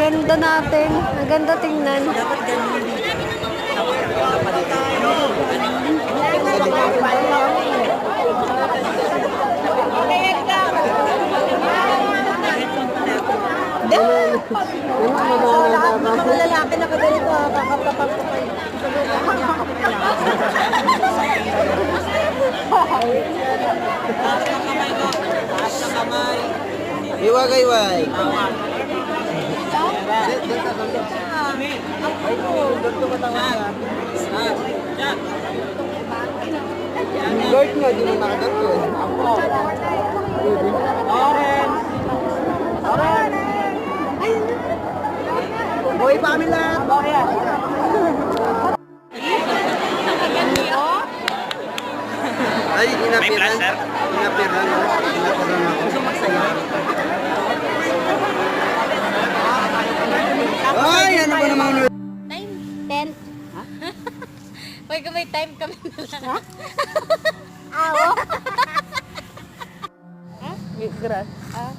ganda natin. Ang ganda tingnan. Dapat ganun dito. Lahat ng mga lalaki na kaganito, kakapapag ko kayo. Taas ng kamay ko. Taas ng kamay. Iwag-iwag. Lord nga, di mo nakadagpon. Oren. Oren. Hoy, pamila! Ay, inapiran. Inapiran. Inapiran ako. Ay, ano ba naman? Time? 10? Ha? Pag may time kami na lang. Ha? Awo? Ha? Grass. Ah?